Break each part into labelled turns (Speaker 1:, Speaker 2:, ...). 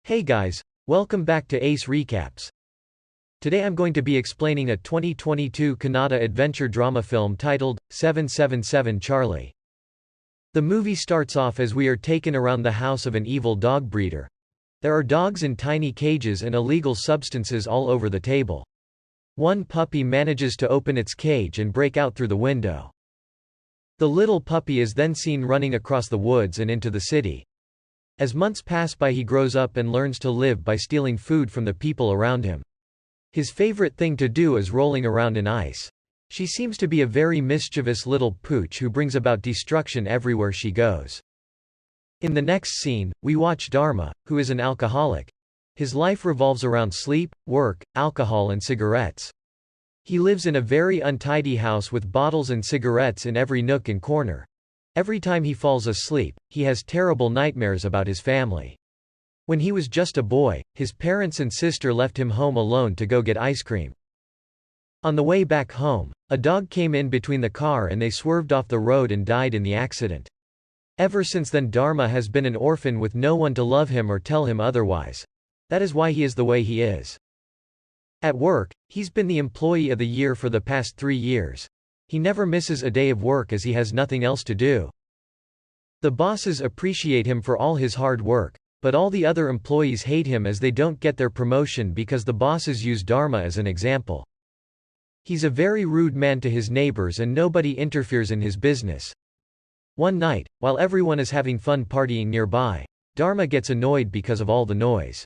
Speaker 1: Hey guys, welcome back to Ace Recaps. Today I'm going to be explaining a 2022 Kannada adventure drama film titled 777 Charlie. The movie starts off as we are taken around the house of an evil dog breeder. There are dogs in tiny cages and illegal substances all over the table. One puppy manages to open its cage and break out through the window. The little puppy is then seen running across the woods and into the city. As months pass by, he grows up and learns to live by stealing food from the people around him. His favorite thing to do is rolling around in ice. She seems to be a very mischievous little pooch who brings about destruction everywhere she goes. In the next scene, we watch Dharma, who is an alcoholic. His life revolves around sleep, work, alcohol and cigarettes. He lives in a very untidy house with bottles and cigarettes in every nook and corner. Every time he falls asleep, he has terrible nightmares about his family. When he was just a boy, his parents and sister left him home alone to go get ice cream. On the way back home, a dog came in between the car and they swerved off the road and died in the accident. Ever since then, Dharma has been an orphan with no one to love him or tell him otherwise. That is why he is the way he is. At work, he's been the employee of the year for the past 3 years. He never misses a day of work as he has nothing else to do. The bosses appreciate him for all his hard work, but all the other employees hate him as they don't get their promotion because the bosses use Dharma as an example. He's a very rude man to his neighbors and nobody interferes in his business. One night, while everyone is having fun partying nearby, Dharma gets annoyed because of all the noise.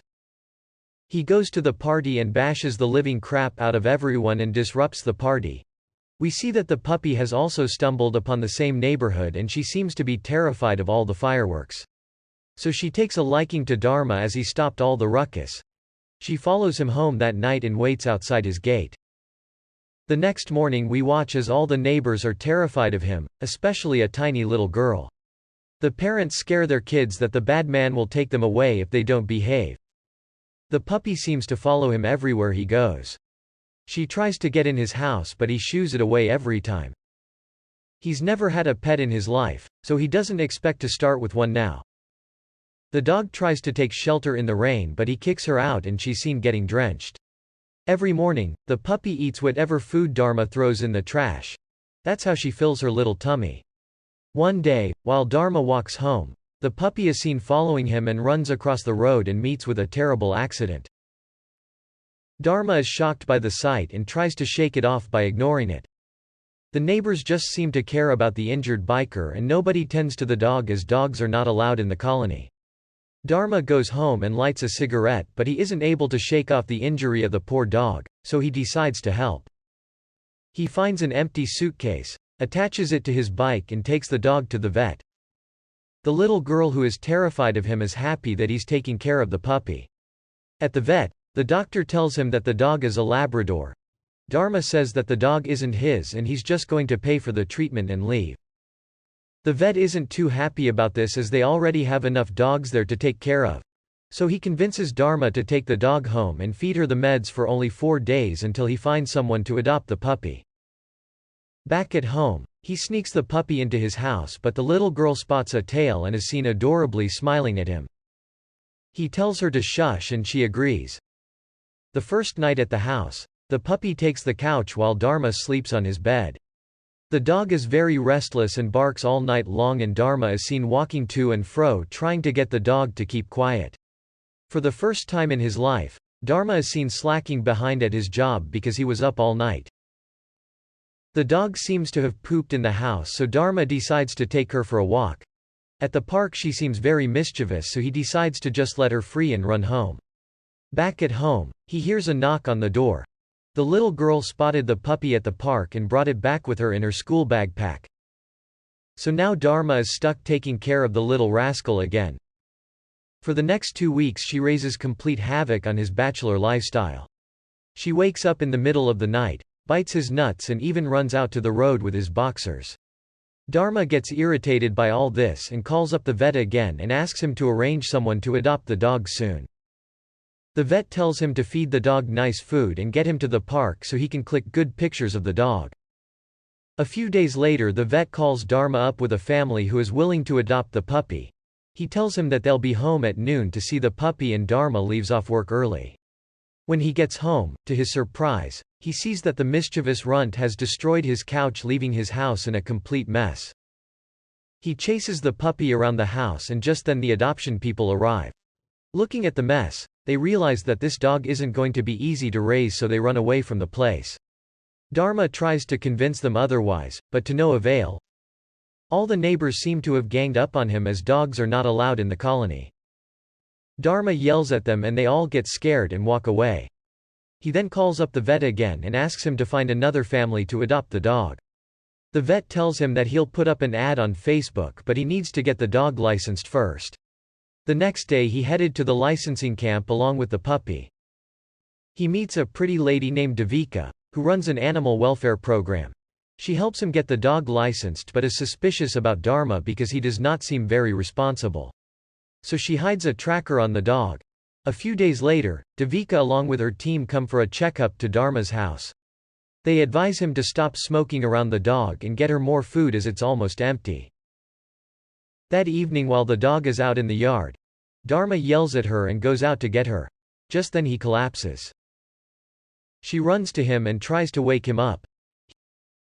Speaker 1: He goes to the party and bashes the living crap out of everyone and disrupts the party. We see that the puppy has also stumbled upon the same neighborhood and she seems to be terrified of all the fireworks. So she takes a liking to Dharma as he stopped all the ruckus. She follows him home that night and waits outside his gate. The next morning we watch as all the neighbors are terrified of him, especially a tiny little girl. The parents scare their kids that the bad man will take them away if they don't behave. The puppy seems to follow him everywhere he goes. She tries to get in his house but he shoos it away every time. He's never had a pet in his life, so he doesn't expect to start with one now. The dog tries to take shelter in the rain but he kicks her out and she's seen getting drenched. Every morning, the puppy eats whatever food Dharma throws in the trash. That's how she fills her little tummy. One day, while Dharma walks home, the puppy is seen following him and runs across the road and meets with a terrible accident. Dharma is shocked by the sight and tries to shake it off by ignoring it. The neighbors just seem to care about the injured biker and nobody tends to the dog as dogs are not allowed in the colony. Dharma goes home and lights a cigarette but he isn't able to shake off the injury of the poor dog, so he decides to help. He finds an empty suitcase, attaches it to his bike and takes the dog to the vet. The little girl who is terrified of him is happy that he's taking care of the puppy. At the vet, the doctor tells him that the dog is a Labrador. Dharma says that the dog isn't his and he's just going to pay for the treatment and leave. The vet isn't too happy about this as they already have enough dogs there to take care of. So he convinces Dharma to take the dog home and feed her the meds for only 4 days until he finds someone to adopt the puppy. Back at home, he sneaks the puppy into his house but the little girl spots a tail and is seen adorably smiling at him. He tells her to shush and she agrees. The first night at the house, the puppy takes the couch while Dharma sleeps on his bed. The dog is very restless and barks all night long and Dharma is seen walking to and fro trying to get the dog to keep quiet. For the first time in his life, Dharma is seen slacking behind at his job because he was up all night. The dog seems to have pooped in the house so Dharma decides to take her for a walk. At the park she seems very mischievous so he decides to just let her free and run home. Back at home, he hears a knock on the door. The little girl spotted the puppy at the park and brought it back with her in her school backpack. So now Dharma is stuck taking care of the little rascal again. For the next 2 weeks she raises complete havoc on his bachelor lifestyle. She wakes up in the middle of the night, bites his nuts and even runs out to the road with his boxers. Dharma gets irritated by all this and calls up the vet again and asks him to arrange someone to adopt the dog soon. The vet tells him to feed the dog nice food and get him to the park so he can click good pictures of the dog. A few days later the vet calls Dharma up with a family who is willing to adopt the puppy. He tells him that they'll be home at noon to see the puppy, and Dharma leaves off work early. When he gets home, to his surprise, he sees that the mischievous runt has destroyed his couch, leaving his house in a complete mess. He chases the puppy around the house, and just then the adoption people arrive. Looking at the mess, they realize that this dog isn't going to be easy to raise, so they run away from the place. Dharma tries to convince them otherwise, but to no avail. All the neighbors seem to have ganged up on him, as dogs are not allowed in the colony. Dharma yells at them and they all get scared and walk away. He then calls up the vet again and asks him to find another family to adopt the dog. The vet tells him that he'll put up an ad on Facebook, but he needs to get the dog licensed first. The next day he headed to the licensing camp along with the puppy. He meets a pretty lady named Devika, who runs an animal welfare program. She helps him get the dog licensed, but is suspicious about Dharma because he does not seem very responsible. So she hides a tracker on the dog. A few days later, Devika along with her team come for a checkup to Dharma's house. They advise him to stop smoking around the dog and get her more food as it's almost empty. That evening, while the dog is out in the yard, Dharma yells at her and goes out to get her. Just then he collapses. She runs to him and tries to wake him up.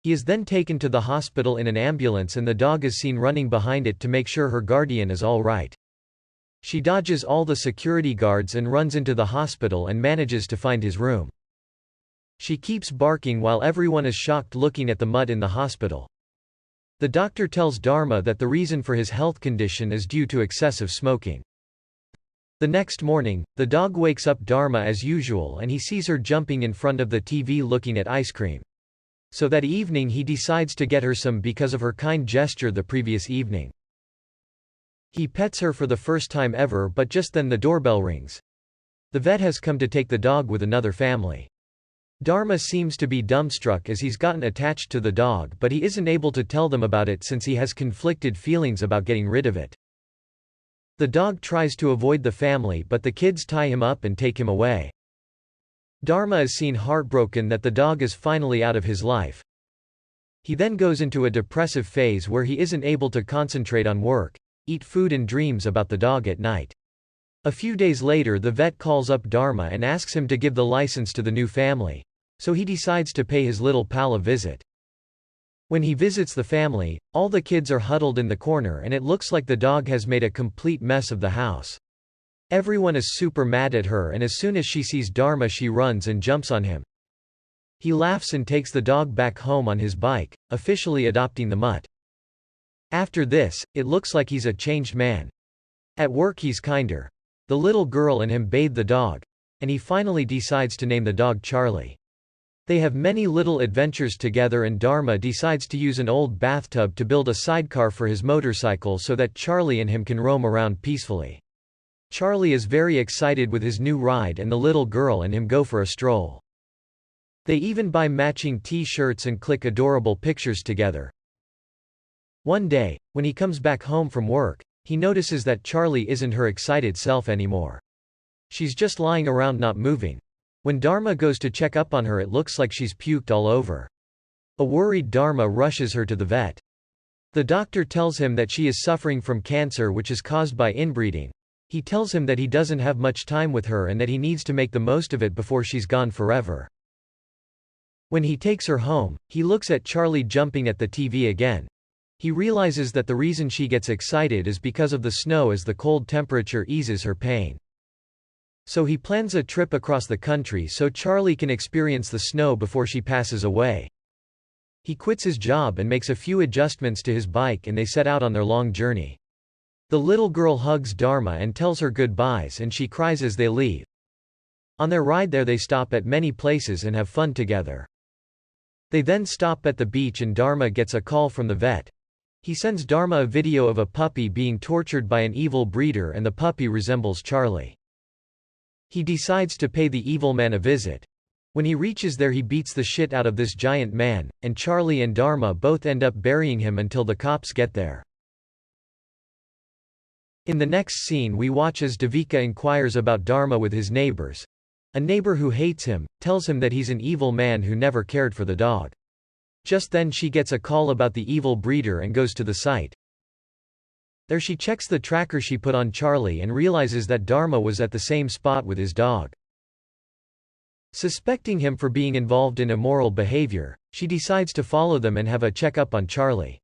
Speaker 1: He is then taken to the hospital in an ambulance, and the dog is seen running behind it to make sure her guardian is all right. She dodges all the security guards and runs into the hospital and manages to find his room. She keeps barking while everyone is shocked looking at the mud in the hospital. The doctor tells Dharma that the reason for his health condition is due to excessive smoking. The next morning, the dog wakes up Dharma as usual, and he sees her jumping in front of the TV looking at ice cream. So that evening he decides to get her some because of her kind gesture the previous evening. He pets her for the first time ever, but just then the doorbell rings. The vet has come to take the dog with another family. Dharma seems to be dumbstruck as he's gotten attached to the dog, but he isn't able to tell them about it since he has conflicted feelings about getting rid of it. The dog tries to avoid the family, but the kids tie him up and take him away. Dharma is seen heartbroken that the dog is finally out of his life. He then goes into a depressive phase where he isn't able to concentrate on work, eat food, and dreams about the dog at night. A few days later, the vet calls up Dharma and asks him to give the license to the new family. So he decides to pay his little pal a visit. When he visits the family, all the kids are huddled in the corner and it looks like the dog has made a complete mess of the house. Everyone is super mad at her, and as soon as she sees Dharma she runs and jumps on him. He laughs and takes the dog back home on his bike, officially adopting the mutt. After this, it looks like he's a changed man. At work he's kinder. The little girl and him bathe the dog. And he finally decides to name the dog Charlie. They have many little adventures together, and Dharma decides to use an old bathtub to build a sidecar for his motorcycle so that Charlie and him can roam around peacefully. Charlie is very excited with his new ride, and the little girl and him go for a stroll. They even buy matching t-shirts and click adorable pictures together. One day, when he comes back home from work, he notices that Charlie isn't her excited self anymore. She's just lying around not moving. When Dharma goes to check up on her, it looks like she's puked all over. A worried Dharma rushes her to the vet. The doctor tells him that she is suffering from cancer which is caused by inbreeding. He tells him that he doesn't have much time with her and that he needs to make the most of it before she's gone forever. When he takes her home, he looks at Charlie jumping at the TV again. He realizes that the reason she gets excited is because of the snow, as the cold temperature eases her pain. So he plans a trip across the country so Charlie can experience the snow before she passes away. He quits his job and makes a few adjustments to his bike, and they set out on their long journey. The little girl hugs Dharma and tells her goodbyes, and she cries as they leave. On their ride there they stop at many places and have fun together. They then stop at the beach and Dharma gets a call from the vet. He sends Dharma a video of a puppy being tortured by an evil breeder, and the puppy resembles Charlie. He decides to pay the evil man a visit. When he reaches there he beats the shit out of this giant man, and Charlie and Dharma both end up burying him until the cops get there. In the next scene we watch as Devika inquires about Dharma with his neighbors. A neighbor who hates him tells him that he's an evil man who never cared for the dog. Just then she gets a call about the evil breeder and goes to the site. There she checks the tracker she put on Charlie and realizes that Dharma was at the same spot with his dog. Suspecting him for being involved in immoral behavior, she decides to follow them and have a checkup on Charlie.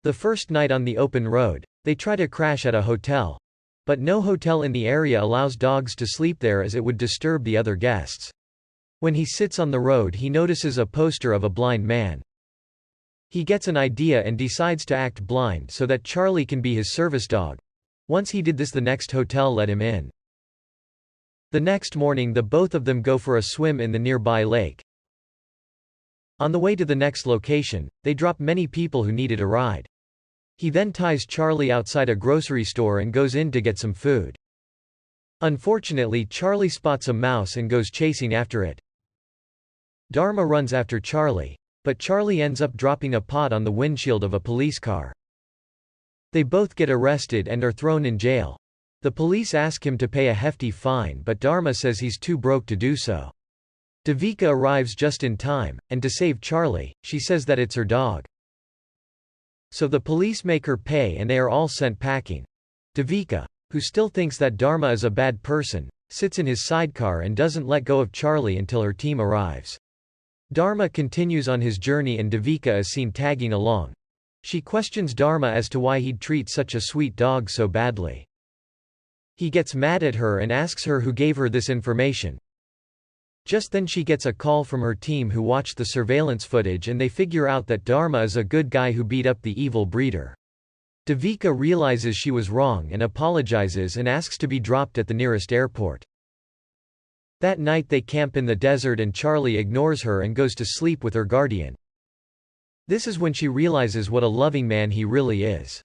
Speaker 1: The first night on the open road, they try to crash at a hotel. But no hotel in the area allows dogs to sleep there as it would disturb the other guests. When he sits on the road, he notices a poster of a blind man. He gets an idea and decides to act blind so that Charlie can be his service dog. Once he did this, the next hotel let him in. The next morning, the both of them go for a swim in the nearby lake. On the way to the next location, they drop many people who needed a ride. He then ties Charlie outside a grocery store and goes in to get some food. Unfortunately, Charlie spots a mouse and goes chasing after it. Dharma runs after Charlie, but Charlie ends up dropping a pot on the windshield of a police car. They both get arrested and are thrown in jail. The police ask him to pay a hefty fine, but Dharma says he's too broke to do so. Devika arrives just in time, and to save Charlie, she says that it's her dog. So the police make her pay and they are all sent packing. Devika, who still thinks that Dharma is a bad person, sits in his sidecar and doesn't let go of Charlie until her team arrives. Dharma continues on his journey and Devika is seen tagging along. She questions Dharma as to why he'd treat such a sweet dog so badly. He gets mad at her and asks her who gave her this information. Just then she gets a call from her team who watched the surveillance footage and they figure out that Dharma is a good guy who beat up the evil breeder. Devika realizes she was wrong and apologizes and asks to be dropped at the nearest airport. That night they camp in the desert and Charlie ignores her and goes to sleep with her guardian. This is when she realizes what a loving man he really is.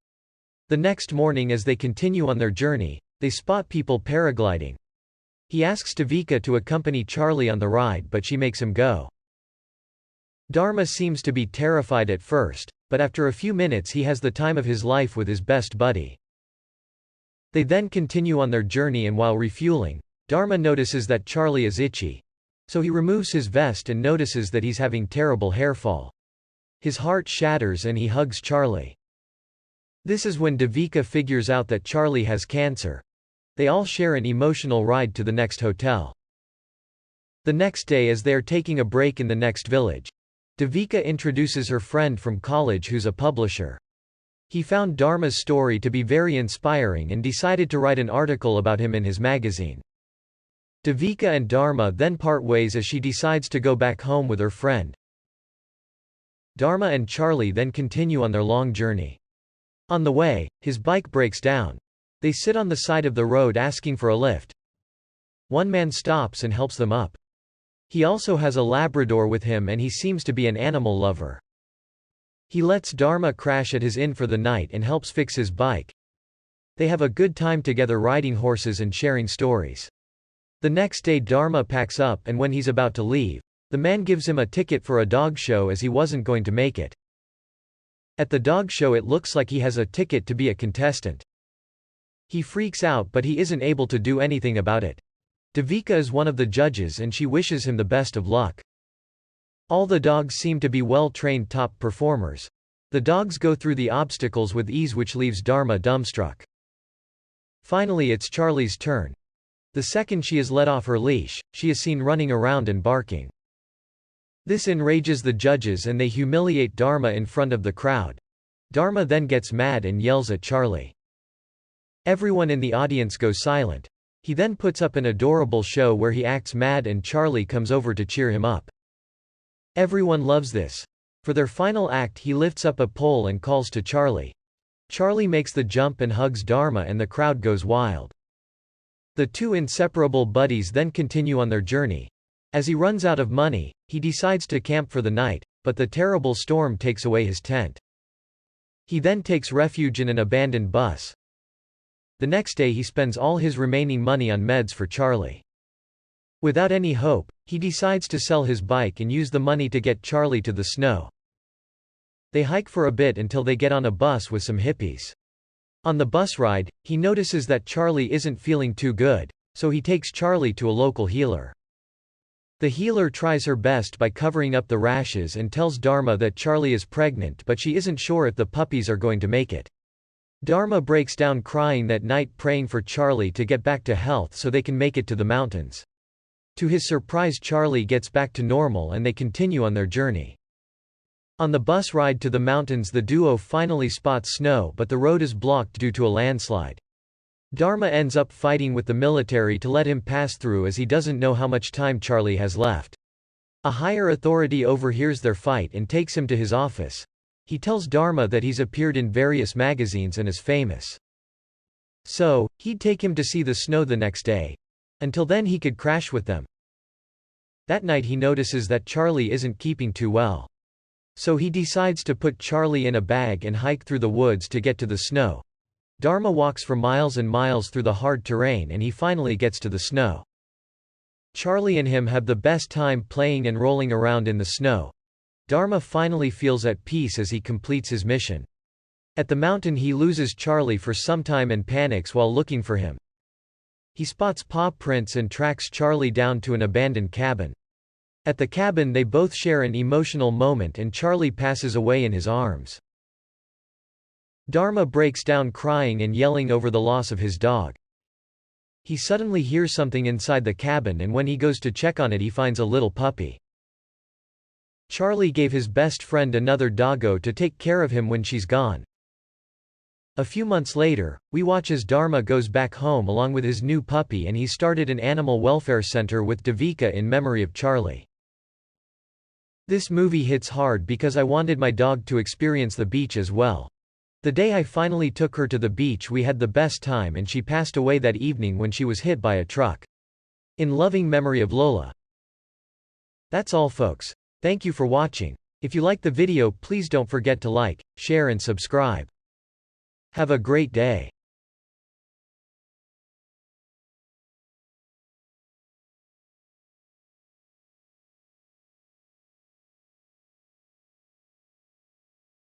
Speaker 1: The next morning, as they continue on their journey, they spot people paragliding. He asks Devika to accompany Charlie on the ride, but she makes him go. Dharma seems to be terrified at first, but after a few minutes he has the time of his life with his best buddy. They then continue on their journey and while refueling, Dharma notices that Charlie is itchy. So he removes his vest and notices that he's having terrible hair fall. His heart shatters and he hugs Charlie. This is when Devika figures out that Charlie has cancer. They all share an emotional ride to the next hotel. The next day, as they are taking a break in the next village, Devika introduces her friend from college who's a publisher. He found Dharma's story to be very inspiring and decided to write an article about him in his magazine. Devika and Dharma then part ways as she decides to go back home with her friend. Dharma and Charlie then continue on their long journey. On the way, his bike breaks down. They sit on the side of the road asking for a lift. One man stops and helps them up. He also has a Labrador with him and he seems to be an animal lover. He lets Dharma crash at his inn for the night and helps fix his bike. They have a good time together riding horses and sharing stories. The next day Dharma packs up and when he's about to leave, the man gives him a ticket for a dog show as he wasn't going to make it. At the dog show it looks like he has a ticket to be a contestant. He freaks out but he isn't able to do anything about it. Devika is one of the judges and she wishes him the best of luck. All the dogs seem to be well-trained top performers. The dogs go through the obstacles with ease which leaves Dharma dumbstruck. Finally it's Charlie's turn. The second she is let off her leash, she is seen running around and barking. This enrages the judges and they humiliate Dharma in front of the crowd. Dharma then gets mad and yells at Charlie. Everyone in the audience goes silent. He then puts up an adorable show where he acts mad and Charlie comes over to cheer him up. Everyone loves this. For their final act he lifts up a pole and calls to Charlie. Charlie makes the jump and hugs Dharma and the crowd goes wild. The two inseparable buddies then continue on their journey. As he runs out of money, he decides to camp for the night, but the terrible storm takes away his tent. He then takes refuge in an abandoned bus. The next day he spends all his remaining money on meds for Charlie. Without any hope, he decides to sell his bike and use the money to get Charlie to the snow. They hike for a bit until they get on a bus with some hippies. On the bus ride, he notices that Charlie isn't feeling too good, so he takes Charlie to a local healer. The healer tries her best by covering up the rashes and tells Dharma that Charlie is pregnant but she isn't sure if the puppies are going to make it. Dharma breaks down crying that night, praying for Charlie to get back to health so they can make it to the mountains. To his surprise, Charlie gets back to normal and they continue on their journey. On the bus ride to the mountains, the duo finally spots snow, but the road is blocked due to a landslide. Dharma ends up fighting with the military to let him pass through as he doesn't know how much time Charlie has left. A higher authority overhears their fight and takes him to his office. He tells Dharma that he's appeared in various magazines and is famous. So, he'd take him to see the snow the next day. Until then he could crash with them. That night he notices that Charlie isn't keeping too well. So he decides to put Charlie in a bag and hike through the woods to get to the snow. Dharma walks for miles and miles through the hard terrain and he finally gets to the snow. Charlie and him have the best time playing and rolling around in the snow. Dharma finally feels at peace as he completes his mission. At the mountain he loses Charlie for some time and panics while looking for him. He spots paw prints and tracks Charlie down to an abandoned cabin. At the cabin they both share an emotional moment and Charlie passes away in his arms. Dharma breaks down crying and yelling over the loss of his dog. He suddenly hears something inside the cabin and when he goes to check on it he finds a little puppy. Charlie gave his best friend another doggo to take care of him when she's gone. A few months later, we watch as Dharma goes back home along with his new puppy and he started an animal welfare center with Devika in memory of Charlie. This movie hits hard because I wanted my dog to experience the beach as well. The day I finally took her to the beach we had the best time and she passed away that evening when she was hit by a truck. In loving memory of Lola. That's all folks. Thank you for watching. If you like the video please don't forget to like, share and subscribe. Have a great day.